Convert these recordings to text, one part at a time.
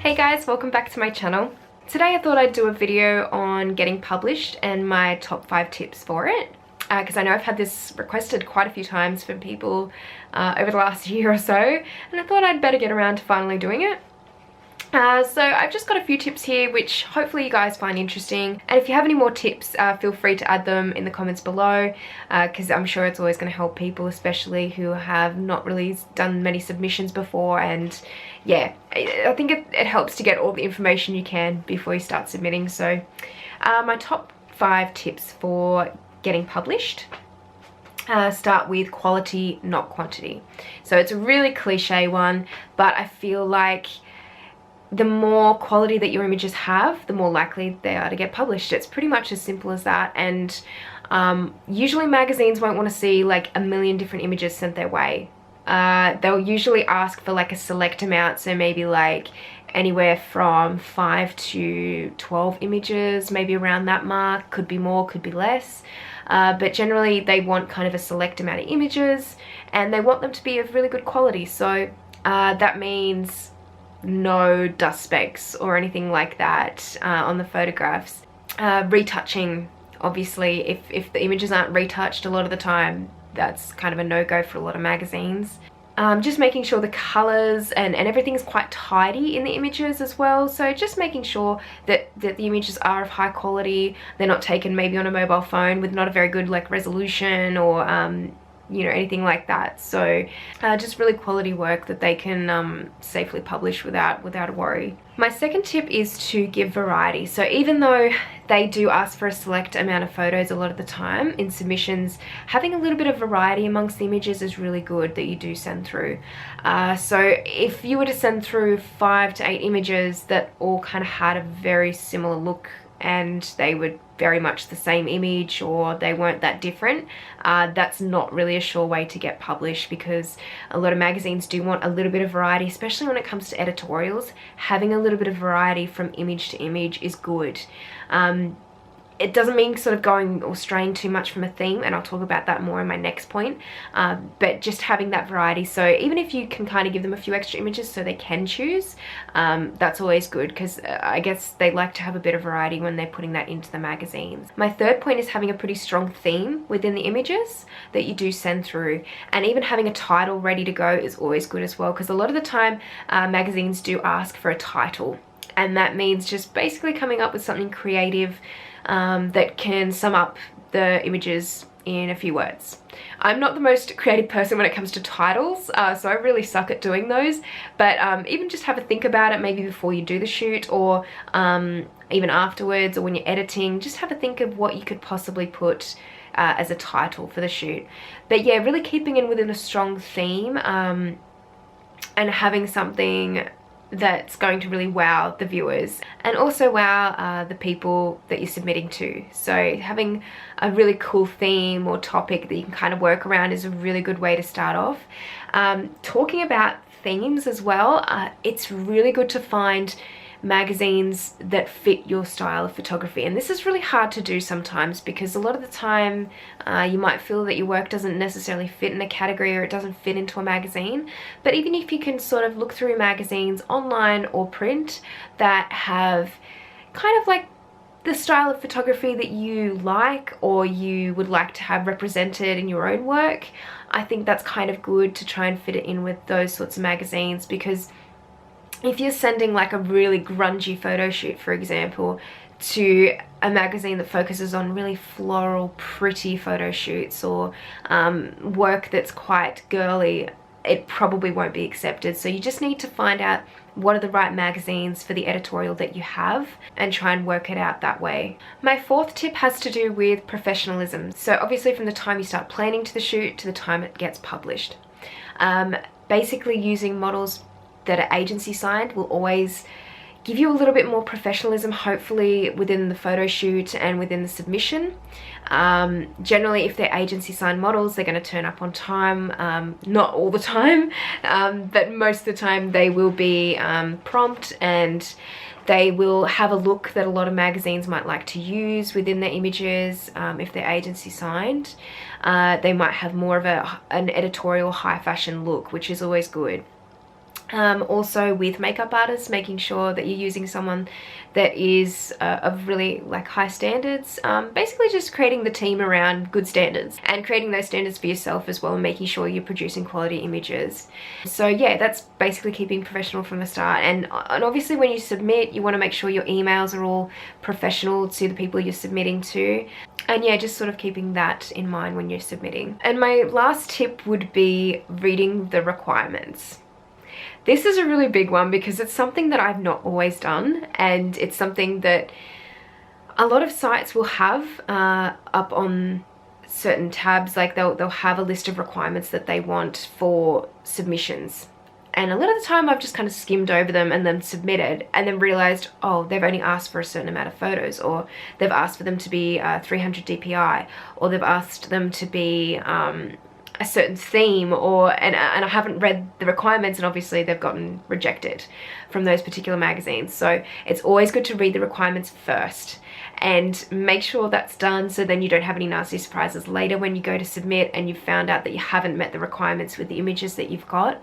Hey guys, welcome back to my channel. Today I thought I'd do a video on getting published and my top 5 tips for it, because I know I've had this requested quite a few times from people over the last year or so, and I thought I'd better get around to finally doing it. So I've just got a few tips here which hopefully you guys find interesting, and if you have any more tips, feel free to add them in the comments below, because I'm sure it's always going to help people, especially who have not really done many submissions before. And yeah, I think it helps to get all the information you can before you start submitting. So my top 5 tips for getting published start with quality, not quantity. So it's a really cliche one, but I feel like the more quality that your images have, the more likely they are to get published. It's pretty much as simple as that. And usually magazines won't want to see like a million different images sent their way. They'll usually ask for like a select amount, so maybe like anywhere from 5 to 12 images, maybe around that mark. Could be more, could be less, but generally they want kind of a select amount of images, and they want them to be of really good quality. So that means no dust specks or anything like that on the photographs. Retouching, obviously, if the images aren't retouched a lot of the time, that's kind of a no-go for a lot of magazines. Just making sure the colors and everything's quite tidy in the images as well. So just making sure that the images are of high quality. They're not taken maybe on a mobile phone with not a very good like resolution or you know, anything like that. So just really quality work that they can safely publish without a worry. My second tip is to give variety. So even though they do ask for a select amount of photos a lot of the time in submissions, having a little bit of variety amongst the images is really good that you do send through. So if you were to send through 5 to 8 images that all kind of had a very similar look, and they were very much the same image, or they weren't that different, that's not really a sure way to get published, because a lot of magazines do want a little bit of variety, especially when it comes to editorials. Having a little bit of variety from image to image is good. It doesn't mean sort of going or straying too much from a theme, and I'll talk about that more in my next point, but just having that variety. So even if you can kind of give them a few extra images so they can choose, that's always good, because I guess they like to have a bit of variety when they're putting that into the magazines. My third point is having a pretty strong theme within the images that you do send through, and even having a title ready to go is always good as well, because a lot of the time magazines do ask for a title, and that means just basically coming up with something creative that can sum up the images in a few words. I'm not the most creative person when it comes to titles, so I really suck at doing those, but even just have a think about it, maybe before you do the shoot, or even afterwards, or when you're editing, just have a think of what you could possibly put as a title for the shoot. But yeah, really keeping in within a strong theme, and having something that's going to really wow the viewers, and also wow the people that you're submitting to. So having a really cool theme or topic that you can kind of work around is a really good way to start off. Talking about themes as well, it's really good to find magazines that fit your style of photography, and this is really hard to do sometimes, because a lot of the time you might feel that your work doesn't necessarily fit in a category, or it doesn't fit into a magazine. But even if you can sort of look through magazines online or print that have kind of like the style of photography that you like, or you would like to have represented in your own work, I think that's kind of good to try and fit it in with those sorts of magazines. Because if you're sending like a really grungy photo shoot, for example, to a magazine that focuses on really floral, pretty photo shoots, or work that's quite girly, it probably won't be accepted. So you just need to find out what are the right magazines for the editorial that you have, and try and work it out that way. My fourth tip has to do with professionalism. So obviously from the time you start planning to the shoot to the time it gets published. Basically using models that are agency signed will always give you a little bit more professionalism, hopefully within the photo shoot and within the submission. Generally, if they're agency signed models, they're going to turn up on time. Not all the time, but most of the time they will be prompt, and they will have a look that a lot of magazines might like to use within their images. If they're agency signed, they might have more of an editorial high fashion look, which is always good. Also with makeup artists, making sure that you're using someone that is of really like high standards. Basically just creating the team around good standards and creating those standards for yourself as well, and making sure you're producing quality images. So yeah, that's basically keeping professional from the start. And obviously when you submit, you want to make sure your emails are all professional to the people you're submitting to. And yeah, just sort of keeping that in mind when you're submitting. And my last tip would be reading the requirements. This is a really big one because it's something that I've not always done, and it's something that a lot of sites will have up on certain tabs. Like they'll have a list of requirements that they want for submissions. And a lot of the time I've just kind of skimmed over them and then submitted, and then realized, oh, they've only asked for a certain amount of photos, or they've asked for them to be 300 DPI, or they've asked them to be a certain theme, and I haven't read the requirements, and obviously they've gotten rejected from those particular magazines. So it's always good to read the requirements first and make sure that's done, so then you don't have any nasty surprises later when you go to submit and you've found out that you haven't met the requirements with the images that you've got.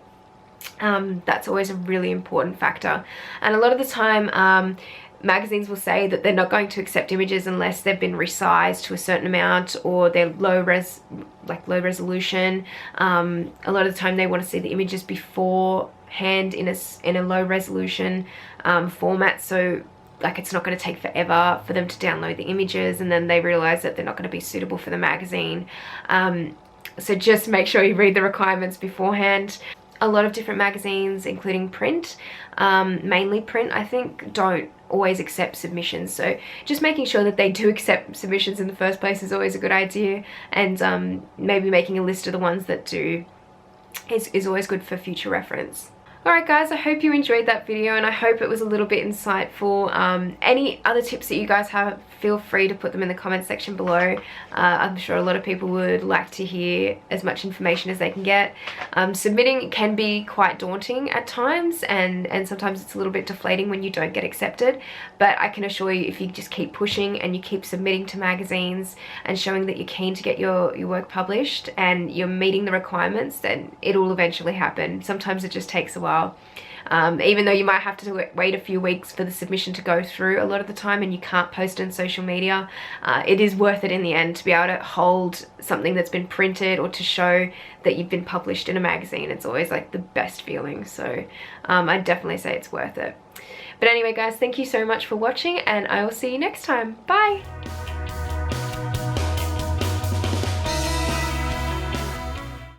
That's always a really important factor. And a lot of the time magazines will say that they're not going to accept images unless they've been resized to a certain amount, or they're low resolution. A lot of the time they want to see the images beforehand in a low resolution format, so like it's not going to take forever for them to download the images, and then they realize that they're not going to be suitable for the magazine. So just make sure you read the requirements beforehand. A lot of different magazines, including print, mainly print, I think, don't always accept submissions. So just making sure that they do accept submissions in the first place is always a good idea, and maybe making a list of the ones that do is always good for future reference. Alright guys, I hope you enjoyed that video, and I hope it was a little bit insightful. Any other tips that you guys have, feel free to put them in the comment section below. I'm sure a lot of people would like to hear as much information as they can get. Submitting can be quite daunting at times, and sometimes it's a little bit deflating when you don't get accepted, but I can assure you, if you just keep pushing and you keep submitting to magazines and showing that you're keen to get your work published and you're meeting the requirements, then it will eventually happen. Sometimes it just takes a while. Even though you might have to wait a few weeks for the submission to go through a lot of the time, and you can't post on social media, it is worth it in the end to be able to hold something that's been printed, or to show that you've been published in a magazine. It's always like the best feeling. So I'd definitely say it's worth it. But anyway guys, thank you so much for watching, and I will see you next time. Bye!